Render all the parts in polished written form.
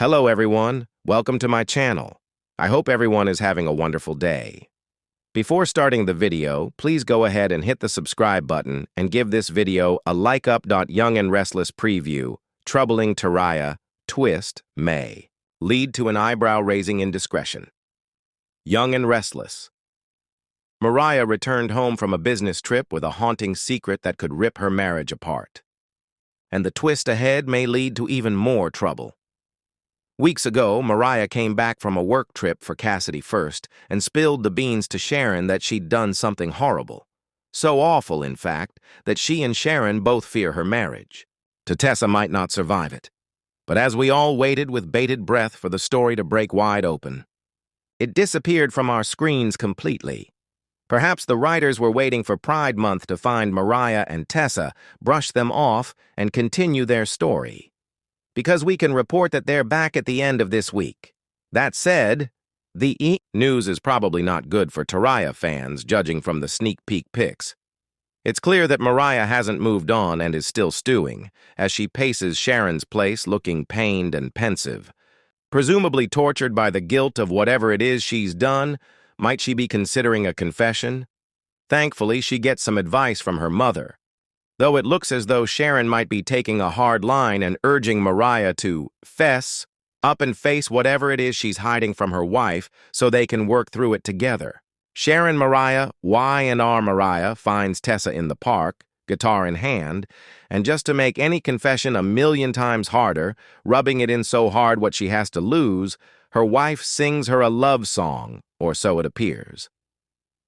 Hello everyone, welcome to my channel. I hope everyone is having a wonderful day. Before starting the video, please go ahead and hit the subscribe button and give this video a like up. Young and Restless preview, troubling Teriah, twist, may lead to an eyebrow-raising indiscretion. Young and Restless. Teriah returned home from a business trip with a haunting secret that could rip her marriage apart. And the twist ahead may lead to even more trouble. Weeks ago, Teriah came back from a work trip for Cassidy first and spilled the beans to Sharon that she'd done something horrible. So awful, in fact, that she and Sharon both fear her marriage. Tessa might not survive it. But as we all waited with bated breath for the story to break wide open, it disappeared from our screens completely. Perhaps the writers were waiting for Pride Month to find Teriah and Tessa, brush them off, and continue their story. Because we can report that they're back at the end of this week. That said, the news is probably not good for Teriah fans, judging from the sneak peek pics. It's clear that Teriah hasn't moved on and is still stewing, as she paces Sharon's place looking pained and pensive. Presumably tortured by the guilt of whatever it is she's done, might she be considering a confession? Thankfully, she gets some advice from her mother. Though it looks as though Sharon might be taking a hard line and urging Teriah to fess up and face whatever it is she's hiding from her wife so they can work through it together. Sharon Teriah, Y&R Teriah, finds Tessa in the park, guitar in hand, and just to make any confession a million times harder, rubbing it in so hard what she has to lose, her wife sings her a love song, or so it appears.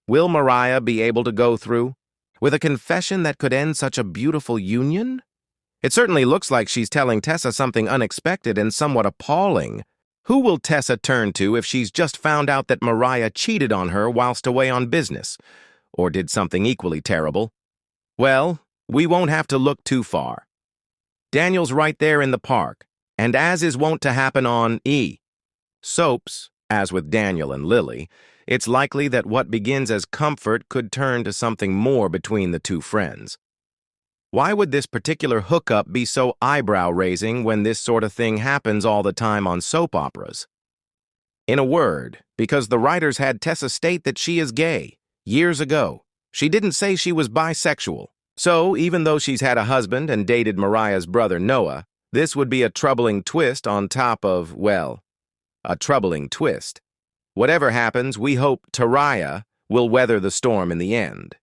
Will Teriah be able to go through with a confession that could end such a beautiful union? It certainly looks like she's telling Tessa something unexpected and somewhat appalling. Who will Tessa turn to if she's just found out that Teriah cheated on her whilst away on business, or did something equally terrible? Well, we won't have to look too far. Daniel's right there in the park, and as is wont to happen on soaps, as with Daniel and Lily, it's likely that what begins as comfort could turn to something more between the two friends. Why would this particular hookup be so eyebrow-raising when this sort of thing happens all the time on soap operas? In a word, because the writers had Tessa state that she is gay. Years ago, she didn't say she was bisexual. So, even though she's had a husband and dated Teriah's brother Noah, this would be a troubling twist on top of, well, a troubling twist. Whatever happens, we hope Teriah will weather the storm in the end.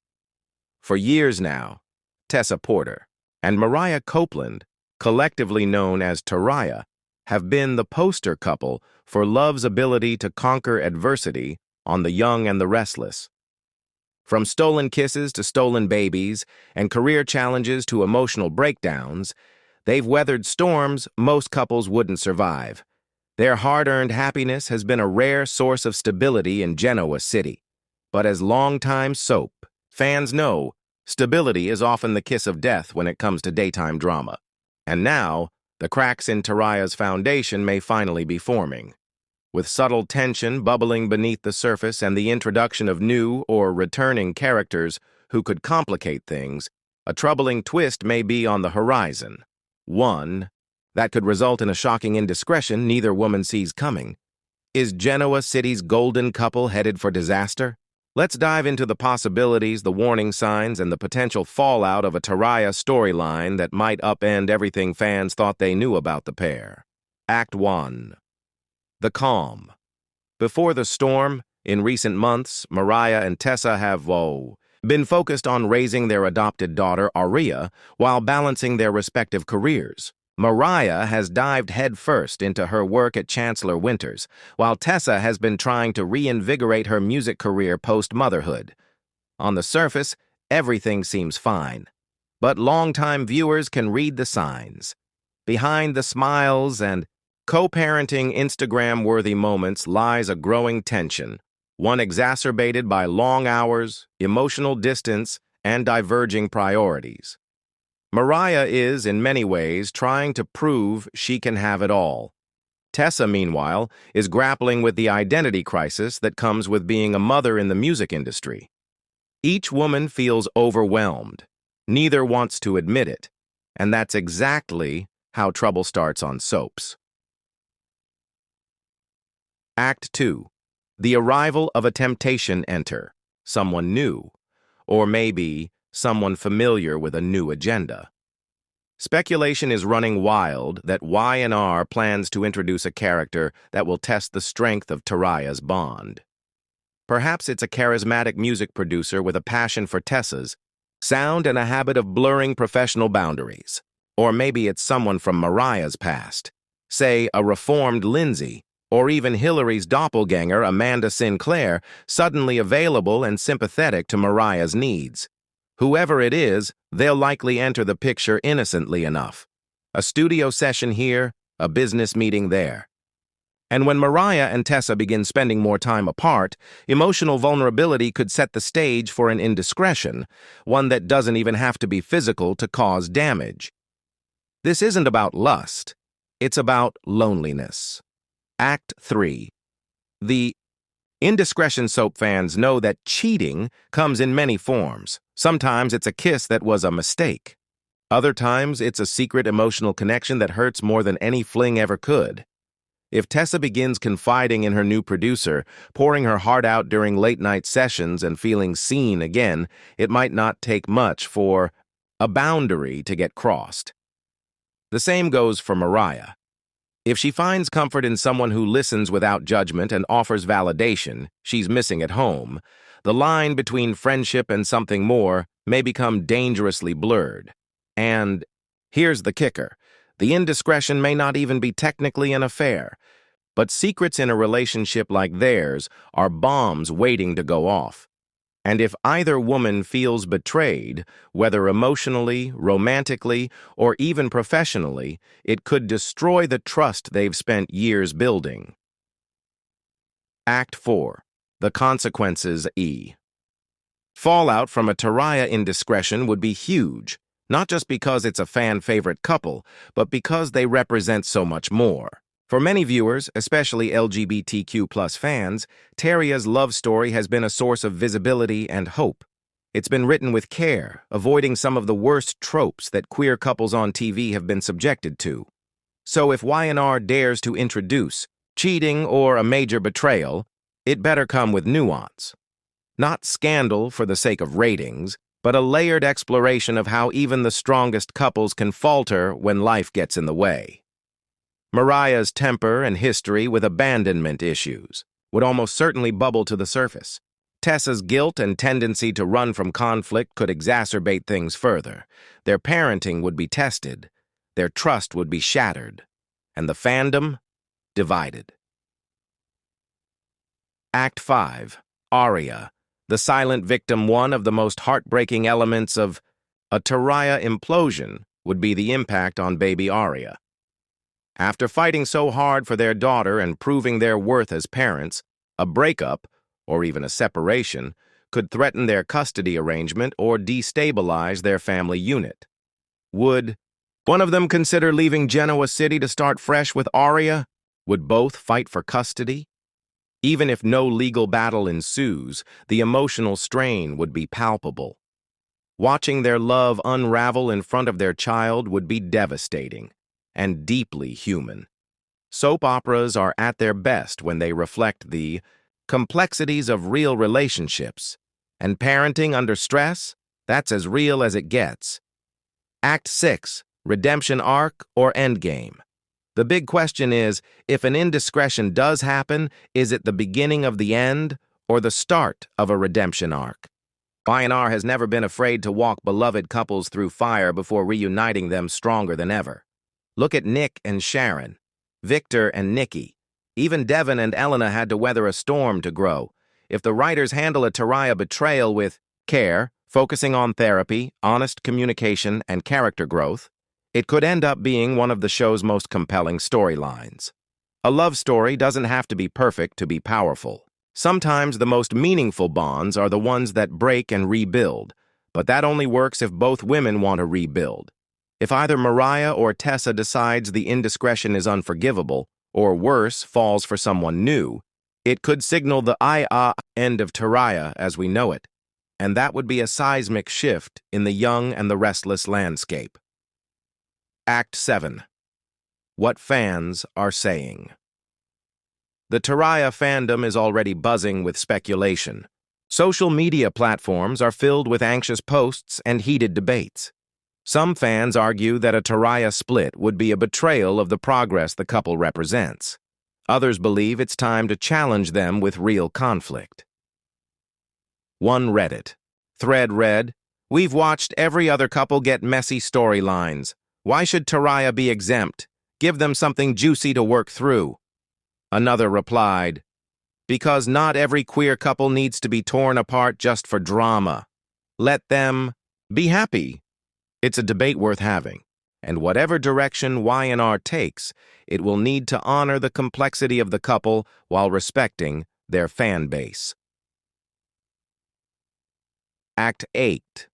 For years now, Tessa Porter and Mariah Copeland, collectively known as Teriah, have been the poster couple for love's ability to conquer adversity on The Young and the Restless. From stolen kisses to stolen babies and career challenges to emotional breakdowns, they've weathered storms most couples wouldn't survive. Their hard-earned happiness has been a rare source of stability in Genoa City. But as longtime soap fans know, stability is often the kiss of death when it comes to daytime drama. And now, the cracks in Teriah's foundation may finally be forming. With subtle tension bubbling beneath the surface and the introduction of new or returning characters who could complicate things, a troubling twist may be on the horizon. One that could result in a shocking indiscretion neither woman sees coming. Is Genoa City's golden couple headed for disaster? Let's dive into the possibilities, the warning signs, and the potential fallout of a Teriah storyline that might upend everything fans thought they knew about the pair. Act 1. The calm. Before the storm, in recent months, Teriah and Tessa have, been focused on raising their adopted daughter, Teriah, while balancing their respective careers. Teriah has dived headfirst into her work at Chancellor Winters, while Tessa has been trying to reinvigorate her music career post-motherhood. On the surface, everything seems fine, but longtime viewers can read the signs. Behind the smiles and co-parenting Instagram-worthy moments lies a growing tension, one exacerbated by long hours, emotional distance, and diverging priorities. Teriah is, in many ways, trying to prove she can have it all. Tessa, meanwhile, is grappling with the identity crisis that comes with being a mother in the music industry. Each woman feels overwhelmed. Neither wants to admit it. And that's exactly how trouble starts on soaps. Act 2. The arrival of a temptation enter, someone new, or maybe someone familiar with a new agenda. Speculation is running wild that Y&R plans to introduce a character that will test the strength of Teriah's bond. Perhaps it's a charismatic music producer with a passion for Tessa's sound and a habit of blurring professional boundaries. Or maybe it's someone from Mariah's past, say a reformed Lindsay, or even Hillary's doppelganger, Amanda Sinclair, suddenly available and sympathetic to Mariah's needs. Whoever it is, they'll likely enter the picture innocently enough. A studio session here, a business meeting there. And when Mariah and Tessa begin spending more time apart, emotional vulnerability could set the stage for an indiscretion, one that doesn't even have to be physical to cause damage. This isn't about lust, it's about loneliness. Act 3. The indiscretion soap fans know that cheating comes in many forms. Sometimes it's a kiss that was a mistake. Other times it's a secret emotional connection that hurts more than any fling ever could. If Tessa begins confiding in her new producer, pouring her heart out during late-night sessions and feeling seen again, it might not take much for a boundary to get crossed. The same goes for Mariah. If she finds comfort in someone who listens without judgment and offers validation she's missing at home, the line between friendship and something more may become dangerously blurred. And here's the kicker. The indiscretion may not even be technically an affair, but secrets in a relationship like theirs are bombs waiting to go off. And if either woman feels betrayed, whether emotionally, romantically, or even professionally, it could destroy the trust they've spent years building. Act 4. The consequences E. Fallout from a Teriah indiscretion would be huge, not just because it's a fan-favorite couple, but because they represent so much more. For many viewers, especially LGBTQ+ fans, Teriah's love story has been a source of visibility and hope. It's been written with care, avoiding some of the worst tropes that queer couples on TV have been subjected to. So if Y&R dares to introduce cheating or a major betrayal, it better come with nuance. Not scandal for the sake of ratings, but a layered exploration of how even the strongest couples can falter when life gets in the way. Mariah's temper and history with abandonment issues would almost certainly bubble to the surface. Tessa's guilt and tendency to run from conflict could exacerbate things further. Their parenting would be tested, their trust would be shattered, and the fandom divided. Act 5. Aria, the silent victim. One of the most heartbreaking elements of a Teriah implosion would be the impact on baby Aria. After fighting so hard for their daughter and proving their worth as parents, a breakup, or even a separation, could threaten their custody arrangement or destabilize their family unit. Would one of them consider leaving Genoa City to start fresh with Aria? Would both fight for custody? Even if no legal battle ensues, the emotional strain would be palpable. Watching their love unravel in front of their child would be devastating and deeply human. Soap operas are at their best when they reflect the complexities of real relationships, and parenting under stress, that's as real as it gets. Act 6, redemption arc or endgame. The big question is, if an indiscretion does happen, is it the beginning of the end or the start of a redemption arc? Y&R has never been afraid to walk beloved couples through fire before reuniting them stronger than ever. Look at Nick and Sharon, Victor and Nikki. Even Devin and Elena had to weather a storm to grow. If the writers handle a Teriah betrayal with care, focusing on therapy, honest communication, and character growth, it could end up being one of the show's most compelling storylines. A love story doesn't have to be perfect to be powerful. Sometimes the most meaningful bonds are the ones that break and rebuild, but that only works if both women want to rebuild. If either Mariah or Tessa decides the indiscretion is unforgivable, or worse, falls for someone new, it could signal the end of Teriah as we know it, and that would be a seismic shift in the young and the restless landscape. Act 7. What fans are saying. The Teriah fandom is already buzzing with speculation. Social media platforms are filled with anxious posts and heated debates. Some fans argue that a Teriah split would be a betrayal of the progress the couple represents. Others believe it's time to challenge them with real conflict. One Reddit thread read, "We've watched every other couple get messy storylines. Why should Teriah be exempt? Give them something juicy to work through." Another replied, "Because not every queer couple needs to be torn apart just for drama. Let them be happy." It's a debate worth having, and whatever direction Y&R takes, it will need to honor the complexity of the couple while respecting their fan base. Act 8.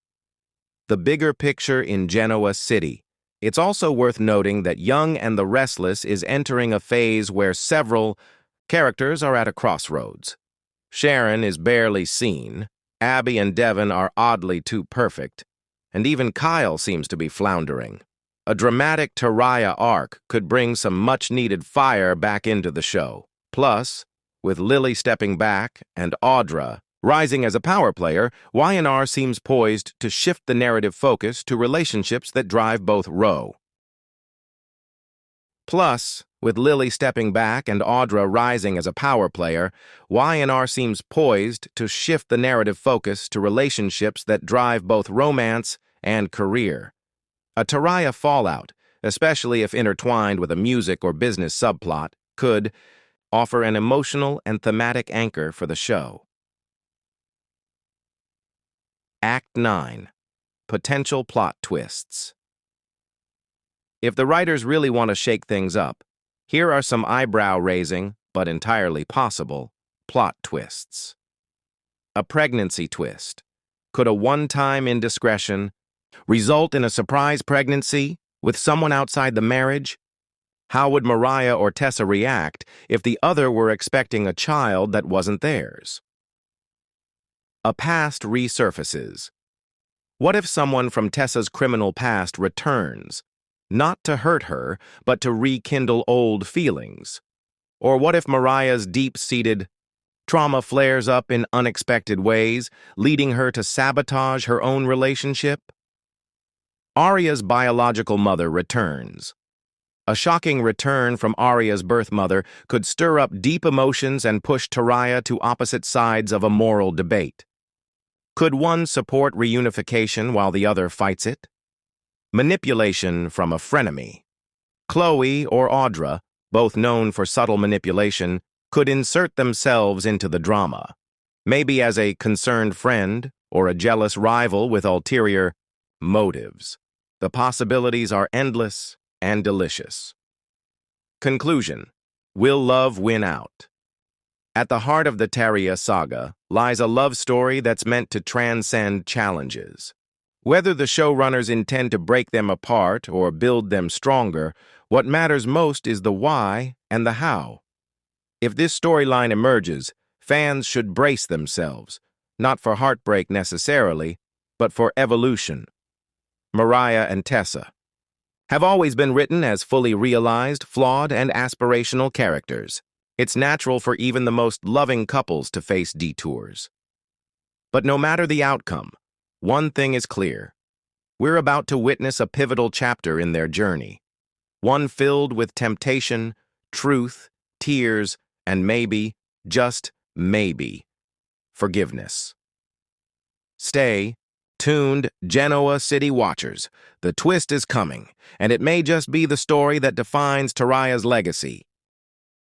The bigger picture in Genoa City. It's also worth noting that Young and the Restless is entering a phase where several characters are at a crossroads. Sharon is barely seen, Abby and Devon are oddly too perfect, and even Kyle seems to be floundering. A dramatic Teriah arc could bring some much-needed fire back into the show. Plus, with Lily stepping back and Audra rising as a power player, Y&R seems poised to shift the narrative focus to relationships that drive both Y&R seems poised to shift the narrative focus to relationships that drive both romance and career. A Teriah fallout, especially if intertwined with a music or business subplot, could offer an emotional and thematic anchor for the show. Act 9. Potential plot twists. If the writers really want to shake things up, here are some eyebrow-raising, but entirely possible, plot twists. A pregnancy twist. Could a one-time indiscretion result in a surprise pregnancy with someone outside the marriage? How would Mariah or Tessa react if the other were expecting a child that wasn't theirs? A past resurfaces. What if someone from Tessa's criminal past returns, not to hurt her, but to rekindle old feelings? Or what if Mariah's deep-seated trauma flares up in unexpected ways, leading her to sabotage her own relationship? Aria's biological mother returns. A shocking return from Aria's birth mother could stir up deep emotions and push Teriah to opposite sides of a moral debate. Could one support reunification while the other fights it? Manipulation from a frenemy. Chloe or Audra, both known for subtle manipulation, could insert themselves into the drama, maybe as a concerned friend or a jealous rival with ulterior motives. The possibilities are endless and delicious. Conclusion. Will love win out? At the heart of the Teriah saga lies a love story that's meant to transcend challenges. Whether the showrunners intend to break them apart or build them stronger, what matters most is the why and the how. If this storyline emerges, fans should brace themselves, not for heartbreak necessarily, but for evolution. Mariah and Tessa have always been written as fully realized, flawed, and aspirational characters. It's natural for even the most loving couples to face detours. But no matter the outcome, one thing is clear. We're about to witness a pivotal chapter in their journey, one filled with temptation, truth, tears, and maybe, just maybe, forgiveness. Stay tuned, Genoa City watchers. The twist is coming, and it may just be the story that defines Teriah's legacy.